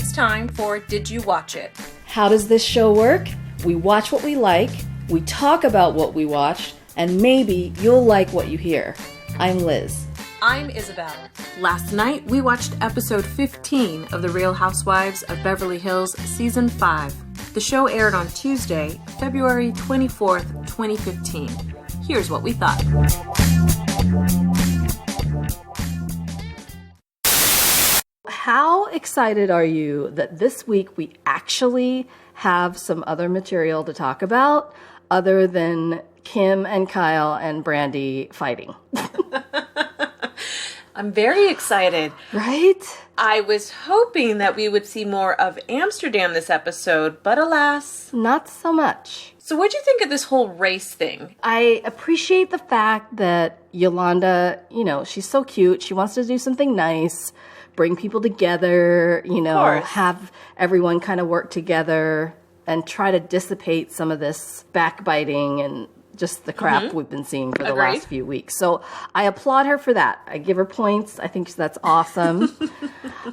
It's time for Did You Watch It? How does this show work? We watch what we like, we talk about what we watched, and maybe you'll like what you hear. I'm Liz. I'm Isabelle. Last night, we watched episode 15 of The Real Housewives of Beverly Hills Season 5. The show aired on Tuesday, February 24th, 2015. Here's what we thought. How excited are you that this week we actually have some other material to talk about other than Kim and Kyle and Brandi fighting? I'm very excited. Right? I was hoping that we would see more of Amsterdam this episode, but alas. Not so much. So what'd you think of this whole race thing? I appreciate the fact that Yolanda, she's so cute. She wants to do something nice, bring people together, have everyone kind of work together and try to dissipate some of this backbiting and just the crap we've been seeing for the last few weeks. So I applaud her for that. I give her points. I think that's awesome.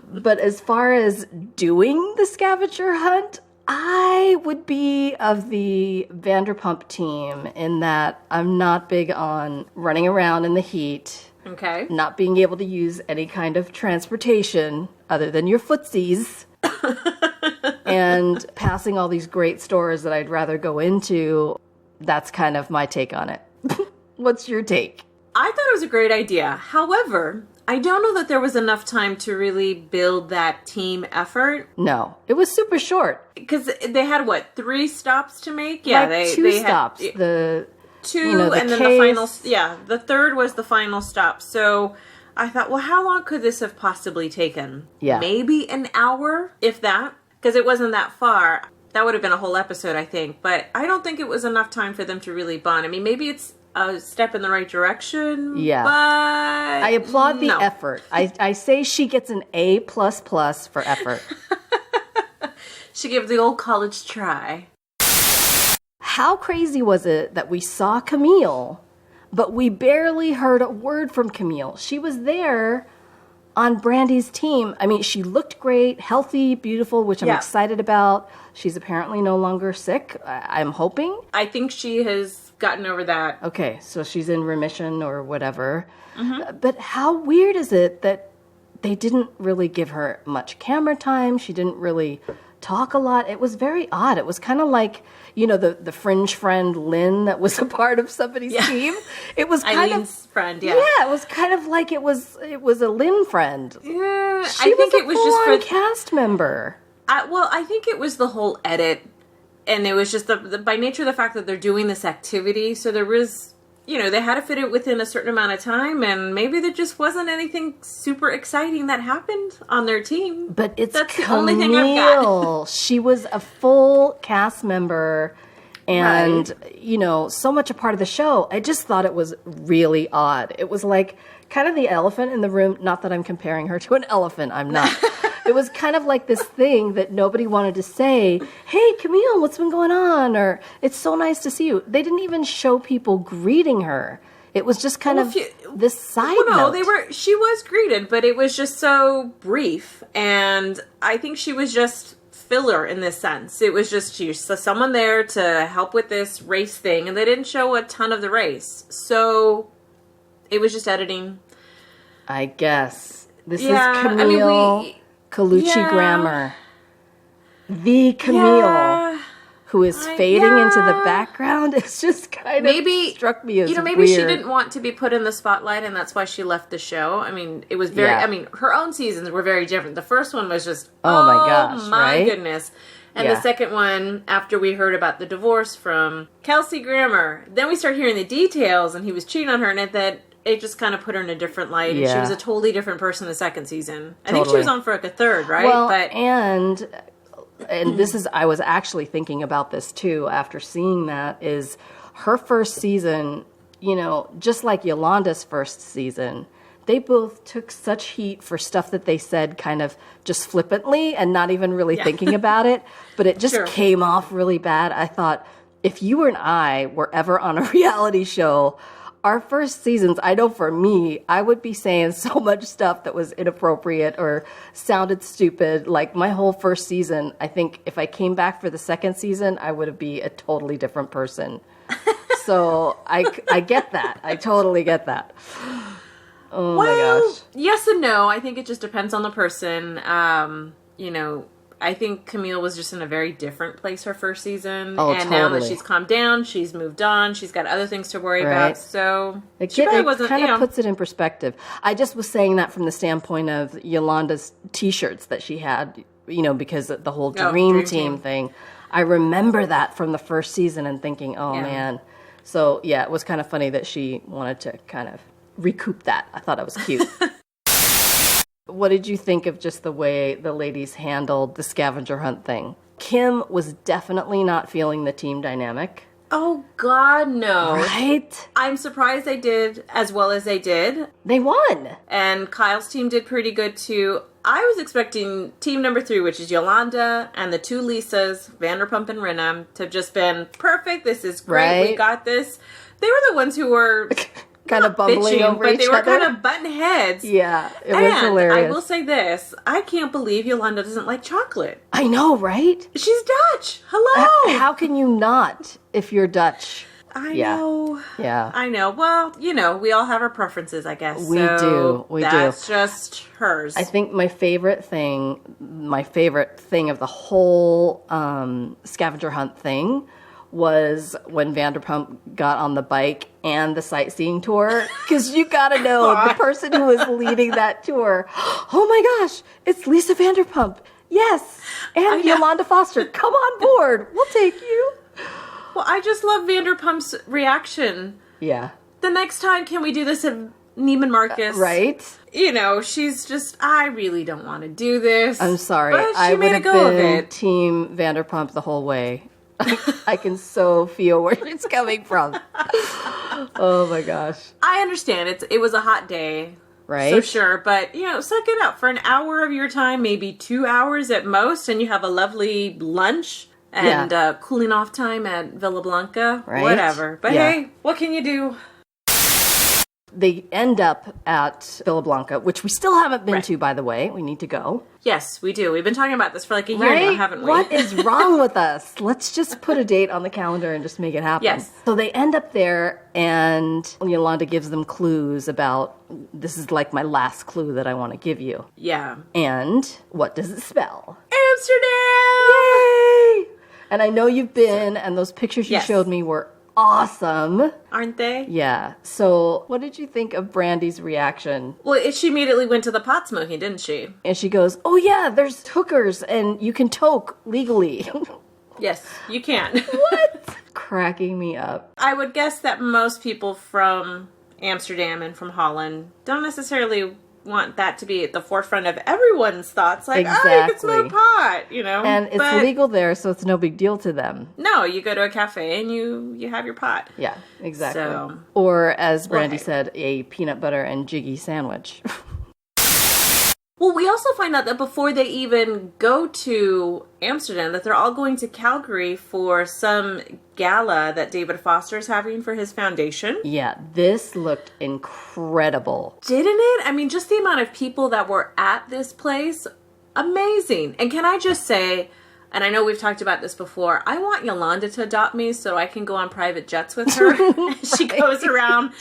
But as far as doing the scavenger hunt, I would be of the Vanderpump team in that I'm not big on running around in the heat. Okay. Not being able to use any kind of transportation other than your footsies. And passing all these great stores that I'd rather go into. That's kind of my take on it. What's your take? I thought it was a great idea. However, I don't know that there was enough time to really build that team effort. No, it was super short. Because they had, 3 stops to make? Yeah, like two stops. Had, the two, and then the final, the third was the final stop. So I thought, well, how long could this have possibly taken? Yeah. Maybe an hour, if that, because it wasn't that far. That would have been a whole episode, I think. But I don't think it was enough time for them to really bond. I mean, maybe it's a step in the right direction. Yeah. But I applaud the effort. I say she gets an A++ for effort. She gave the old college try. How crazy was it that we saw Camille, but we barely heard a word from Camille? She was there on Brandi's team. I mean, she looked great, healthy, beautiful, which I'm excited about. She's apparently no longer sick, I'm hoping. I think she has gotten over that. Okay, so she's in remission or whatever. But how weird is it that they didn't really give her much camera time? She didn't really talk a lot. It was very odd. It was kind of like, the fringe friend Lynn that was a part of somebody's team. It was kind Eileen's friend, Yeah, it was kind of like it was a Lynn friend. Yeah, She I think was it was just for a cast member. I think it was the whole edit, and it was just the by nature of the fact that they're doing this activity. So there was, they had to fit it within a certain amount of time, and maybe there just wasn't anything super exciting that happened on their team. But that's the only thing I've got. She was a full cast member, and so much a part of the show. I just thought it was really odd. It was like kind of the elephant in the room. Not that I'm comparing her to an elephant. I'm not. It was kind of like this thing that nobody wanted to say, hey, Camille, what's been going on? Or, it's so nice to see you. They didn't even show people greeting her. It was just kind of this side note. She was greeted, but it was just so brief. And I think she was just filler in this sense. It was just she was someone there to help with this race thing, and they didn't show a ton of the race. So it was just editing. I guess. This is Camille Colucci Grammar. The Camille who is fading into the background. It's just kind of struck me as maybe weird. She didn't want to be put in the spotlight, and that's why she left the show. I mean, it was very, her own seasons were very different. The first one was just, my goodness. And the second one, after we heard about the divorce from Kelsey Grammer, then we start hearing the details, and he was cheating on her, and it just kind of put her in a different light. And she was a totally different person the second season. I think she was on for a third, right? Well, and this is, I was actually thinking about this too after seeing that, is her first season, just like Yolanda's first season, they both took such heat for stuff that they said kind of just flippantly and not even really thinking about it, but it just came off really bad. I thought, if you and I were ever on a reality show, our first seasons, I know for me, I would be saying so much stuff that was inappropriate or sounded stupid. Like my whole first season, I think if I came back for the second season, I would be a totally different person. So I get that. I totally get that. Oh my gosh. Yes and no. I think it just depends on the person. I think Camille was just in a very different place her first season. Oh, and totally. now that she's calmed down, she's moved on, she's got other things to worry about. So it wasn't, kind of puts it in perspective. I just was saying that from the standpoint of Yolanda's t-shirts that she had, because of the whole Dream Team thing. I remember that from the first season and thinking, man. So, yeah, it was kind of funny that she wanted to kind of recoup that. I thought it was cute. What did you think of just the way the ladies handled the scavenger hunt thing? Kim was definitely not feeling the team dynamic. Oh, God, no. Right? I'm surprised they did as well as they did. They won. And Kyle's team did pretty good, too. I was expecting team number 3, which is Yolanda, and the 2 Lisas, Vanderpump and Rinna, to have just been perfect. This is great. Right? We got this. They were the ones who were... kind of bumbling over but each they were other. kind of butting heads. Yeah, it was hilarious. I will say this. I can't believe Yolanda doesn't like chocolate. I know, right? She's Dutch. Hello. How can you not if you're Dutch? I know. Yeah. I know. Well, we all have our preferences, I guess. We do. That's just hers. I think my favorite thing of the whole scavenger hunt thing was when Vanderpump got on the bike and the sightseeing tour. Because you gotta know, the person who was leading that tour, oh my gosh, it's Lisa Vanderpump. Yes. And Yolanda Foster. Come on board. We'll take you. Well, I just love Vanderpump's reaction. Yeah. The next time, can we do this at Neiman Marcus? Right. She's just, I really don't want to do this. I'm sorry. But I would have been it. Team Vanderpump the whole way. I can so feel where it's coming from. Oh my gosh. I understand. It was a hot day. Right. So sure. But, suck it up for an hour of your time, maybe 2 hours at most, and you have a lovely lunch and cooling off time at Villa Blanca. Right. Whatever. But hey, what can you do? They end up at Villa Blanca, which we still haven't been to, by the way. We need to go. Yes, we do. We've been talking about this for like a year now, haven't we? What is wrong with us? Let's just put a date on the calendar and just make it happen. Yes. So they end up there, and Yolanda gives them clues about, this is like my last clue that I want to give you. Yeah. And what does it spell? Amsterdam! Yay! And I know you've been, and those pictures you showed me were awesome. Aren't they? Yeah. So what did you think of Brandy's reaction? Well, she immediately went to the pot smoking, didn't she? And she goes, oh yeah, there's hookers and you can toke legally. Yes, you can. What? Cracking me up. I would guess that most people from Amsterdam and from Holland don't necessarily want that to be at the forefront of everyone's thoughts. Like, exactly. Oh, you can smoke pot, And it's legal there, so it's no big deal to them. No, you go to a cafe and you have your pot. Yeah, exactly. So, or, as Brandy said, a peanut butter and jiggy sandwich. Well, we also find out that before they even go to Amsterdam, that they're all going to Calgary for some gala that David Foster is having for his foundation. Yeah, this looked incredible. Didn't it? I mean, just the amount of people that were at this place, amazing. And can I just say, and I know we've talked about this before, I want Yolanda to adopt me so I can go on private jets with her. She goes around,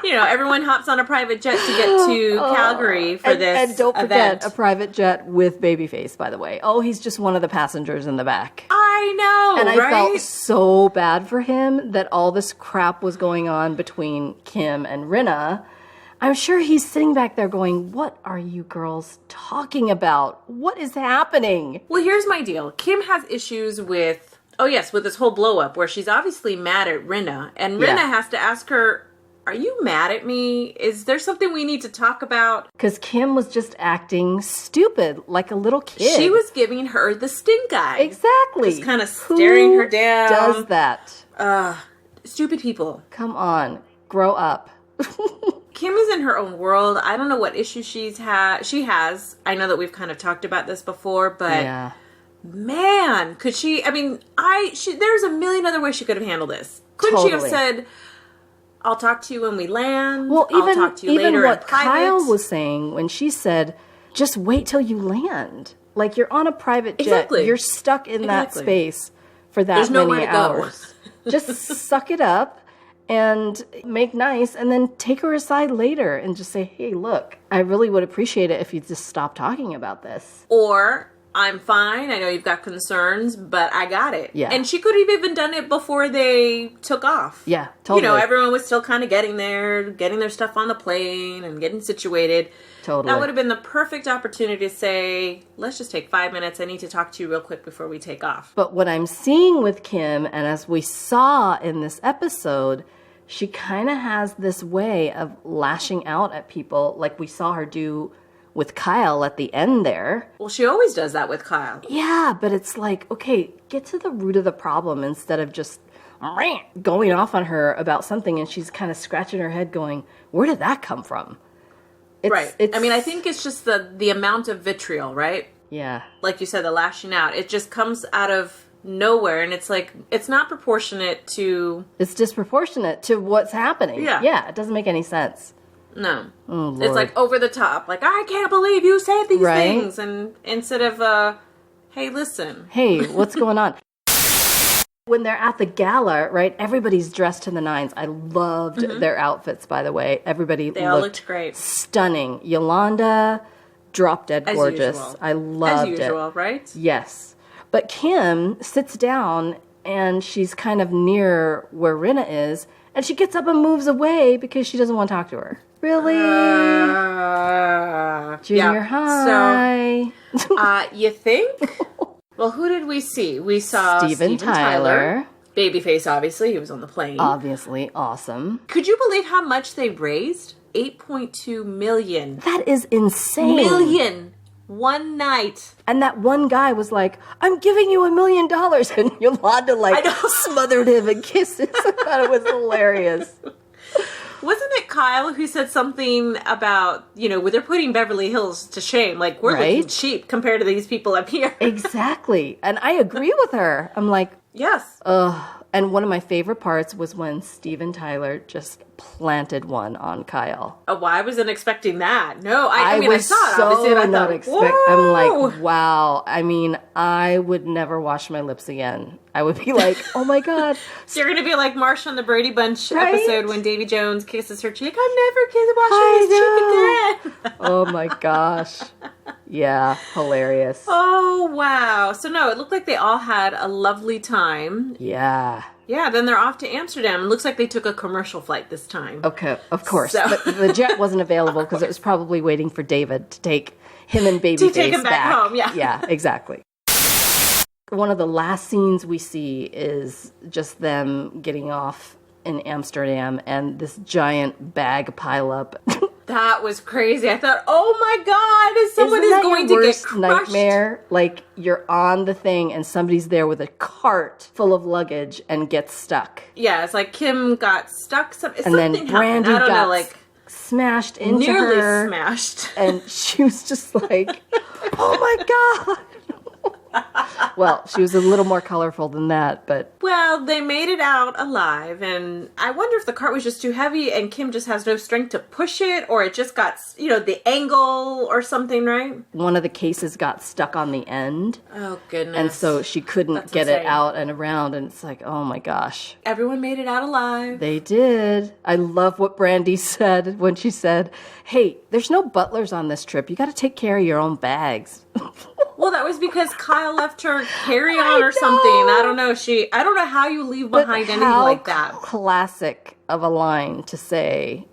everyone hops on a private jet to get to Calgary for this And don't forget, event. A private jet with Babyface, by the way. Oh, he's just one of the passengers in the back. I know, And I felt so bad for him that all this crap was going on between Kim and Rinna. I'm sure he's sitting back there going, what are you girls talking about? What is happening? Well, here's my deal. Kim has issues with this whole blow up where she's obviously mad at Rinna. And Rinna has to ask her, are you mad at me? Is there something we need to talk about? Because Kim was just acting stupid, like a little kid. She was giving her the stink eye. Exactly. Just kind of staring her down. Who does that? Stupid people. Come on. Grow up. Kim is in her own world. I don't know what issues she has. I know that we've kind of talked about this before, but man, could she? I mean, there's a million other ways she could have handled this. Couldn't she have said, I'll talk to you when we land. Well, I'll talk to you later what in private. Kyle was saying when she said, just wait till you land. Like, you're on a private jet. Exactly. You're stuck in that space for that many hours. Just suck it up and make nice, and then take her aside later and just say, hey, look, I really would appreciate it if you just stop talking about this. Or, I'm fine. I know you've got concerns, but I got it. Yeah. And she could have even done it before they took off. Yeah, totally. You know, everyone was still kind of getting their stuff on the plane and getting situated. Totally. That would have been the perfect opportunity to say, let's just take 5 minutes. I need to talk to you real quick before we take off. But what I'm seeing with Kim, and as we saw in this episode, she kind of has this way of lashing out at people like we saw her do with Kyle at the end there. Well, she always does that with Kyle. Yeah, but it's like, okay, get to the root of the problem instead of just going off on her about something and she's kind of scratching her head going, where did that come from? Right. I mean, I think it's just the amount of vitriol, right? Yeah. Like you said, the lashing out. It just comes out of nowhere, and it's like, it's not proportionate to... It's disproportionate to what's happening. Yeah, it doesn't make any sense. No. Oh, Lord. It's like over the top. Like, I can't believe you said these things. And instead of, hey, listen. Hey, what's going on? When they're at the gala, right, everybody's dressed to the nines. I loved their outfits, by the way. They all looked great. Stunning. Yolanda, drop dead gorgeous. Usual. I loved it. As usual, right? Yes. But Kim sits down, and she's kind of near where Rinna is, and she gets up and moves away because she doesn't want to talk to her. Really? Junior high. So, you think? Well, who did we see? We saw Steven Tyler. Babyface, obviously. He was on the plane. Obviously. Awesome. Could you believe how much they raised? $8.2 million. That is insane. Million. One night. And that one guy was like, I'm giving you $1 million. And Yolanda, smothered him in kisses. I thought it was hilarious. Wasn't it Kyle who said something about, where they're putting Beverly Hills to shame? Like, we're looking cheap compared to these people up here. Exactly. And I agree with her. I'm like, yes. And one of my favorite parts was when Steven Tyler just planted one on Kyle. Oh, well, I wasn't expecting that. No, I mean, I saw it, so obviously, and I thought, I'm like, wow. I mean, I would never wash my lips again. I would be like, oh my God. So you're going to be like Marsha on the Brady Bunch episode when Davy Jones kisses her cheek. I'm never washing his cheek again. Oh my gosh. Yeah, hilarious. Oh, wow. So no, it looked like they all had a lovely time. Yeah. Yeah, then they're off to Amsterdam. It looks like they took a commercial flight this time. Okay, of course. So. But the jet wasn't available because it was probably waiting for David to take him and Babyface to take him back home, yeah. Yeah, exactly. One of the last scenes we see is just them getting off in Amsterdam and this giant bag pileup. That was crazy. I thought, oh my God, someone is going to get crushed. Nightmare? Like, you're on the thing and somebody's there with a cart full of luggage and gets stuck. Yeah, it's like Kim got stuck. And then Brandy got smashed into her. Nearly smashed. And she was just like, oh my God. Well, she was a little more colorful than that, but... Well, they made it out alive, and I wonder if the cart was just too heavy and Kim just has no strength to push it, or it just got, the angle or something, right? One of the cases got stuck on the end. Oh, goodness. And so she couldn't get it out and around, and it's like, oh my gosh. Everyone made it out alive. They did. I love what Brandy said when she said, hey, there's no butlers on this trip. You got to take care of your own bags. Well, that was because Kyle left her carry-on or something. I don't know. I don't know how you leave behind anything like that. Classic of a line to say,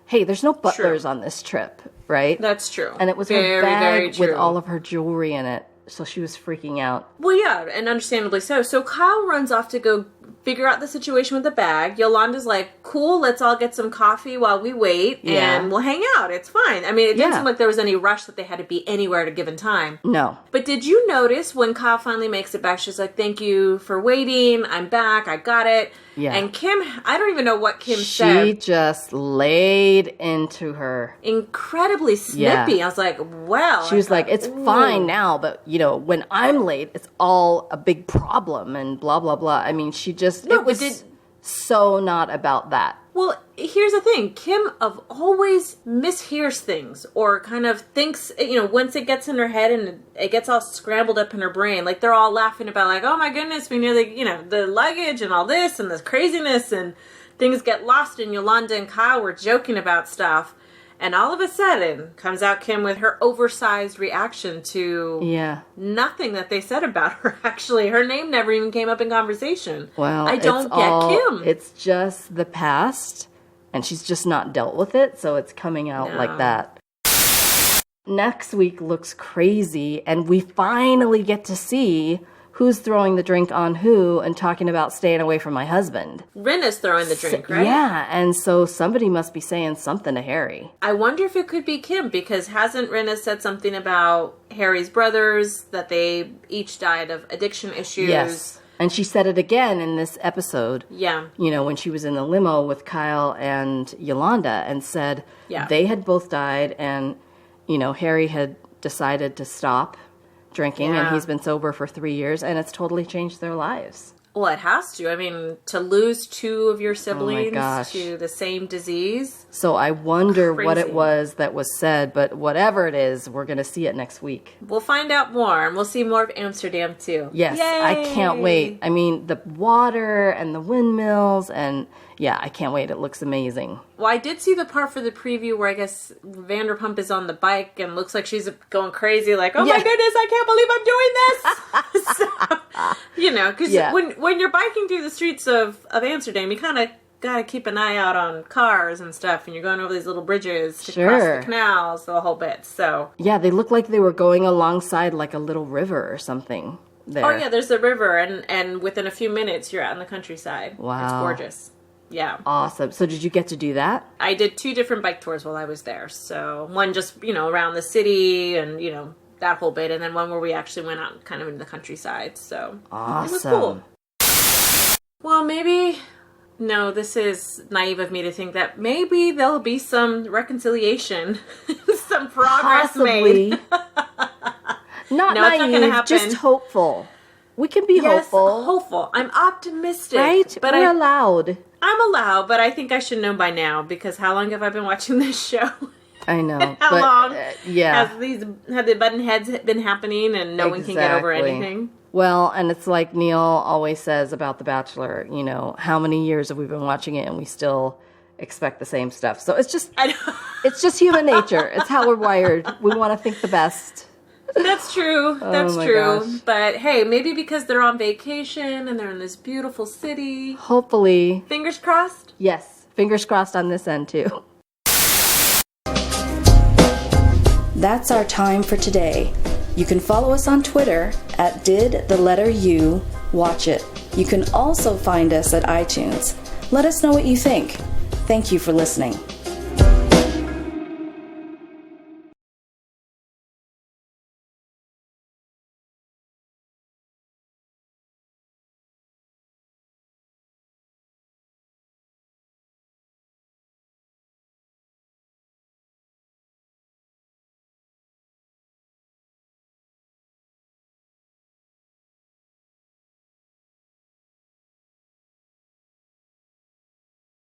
hey, there's no butlers on this trip, right? That's true. And it was her bag with all of her jewelry in it. So she was freaking out. Well, yeah, and understandably so. So Kyle runs off to go figure out the situation with the bag. Yolanda's like, cool, let's all get some coffee while we wait, and we'll hang out. It's fine. I mean, it didn't seem like there was any rush that they had to be anywhere at a given time. No. But did you notice when Kyle finally makes it back, she's like, thank you for waiting. I'm back. I got it. Yeah. And Kim, I don't even know what Kim said. She just laid into her. Incredibly snippy. I was like, well. She was like, it's fine now, but, when I'm late, it's all a big problem and blah, blah, blah. I mean, she just, it was so not about that. Well, here's the thing. Kim always mishears things or kind of thinks, once it gets in her head and it gets all scrambled up in her brain, like they're all laughing about like, oh my goodness, we nearly, the luggage and all this and this craziness and things get lost, and Yolanda and Kyle were joking about stuff. And all of a sudden comes out Kim with her oversized reaction to nothing that they said about her. Actually, her name never even came up in conversation. Well, I don't get Kim. It's just the past, and she's just not dealt with it, so it's coming out like that. Next week looks crazy, and we finally get to see who's throwing the drink on who and talking about staying away from my husband. Rinna's throwing the drink, right? Yeah, and so somebody must be saying something to Harry. I wonder if it could be Kim, because hasn't Rinna said something about Harry's brothers, that they each died of addiction issues? Yes, and she said it again in this episode. Yeah. When she was in the limo with Kyle and Yolanda and said they had both died and, Harry had decided to stop drinking, and he's been sober for 3 years, and it's totally changed their lives. Well, it has to. I mean, to lose two of your siblings to the same disease. So I wonder what it was that was said, but whatever it is, we're going to see it next week. We'll find out more, and we'll see more of Amsterdam, too. Yes, yay! I can't wait. I mean, the water and the windmills, and I can't wait. It looks amazing. Well, I did see the part for the preview where I guess Vanderpump is on the bike and looks like she's going crazy, like, oh my goodness, I can't believe I'm doing this! So, because when you're biking through the streets of Amsterdam, you kind of got to keep an eye out on cars and stuff, and you're going over these little bridges to cross the canals, the whole bit, so. Yeah, they look like they were going alongside like a little river or something there. Oh yeah, there's a river, and within a few minutes you're out in the countryside. Wow. It's gorgeous. Yeah. Awesome. So did you get to do that? I did 2 different bike tours while I was there. So one just, around the city and, that whole bit. And then one where we actually went out kind of into the countryside. So awesome. It was cool. Well, maybe, no, this is naive of me to think that maybe there'll be some reconciliation, some progress made. Not naive, not gonna happen. Just hopeful. We can be hopeful. Hopeful. I'm optimistic. Right? But we're allowed. I'm allowed, but I think I should know by now, because how long have I been watching this show? I know. How long have the button heads been happening and no one can get over anything? Well, and it's like Neil always says about The Bachelor, how many years have we been watching it and we still expect the same stuff. So it's just human nature. It's how we're wired. We want to think the best. That's true. That's true. Gosh. But hey, maybe because they're on vacation and they're in this beautiful city. Hopefully. Fingers crossed? Yes. Fingers crossed on this end too. That's our time for today. You can follow us on Twitter at @didthelletteru.watchit. You can also find us at iTunes. Let us know what you think. Thank you for listening.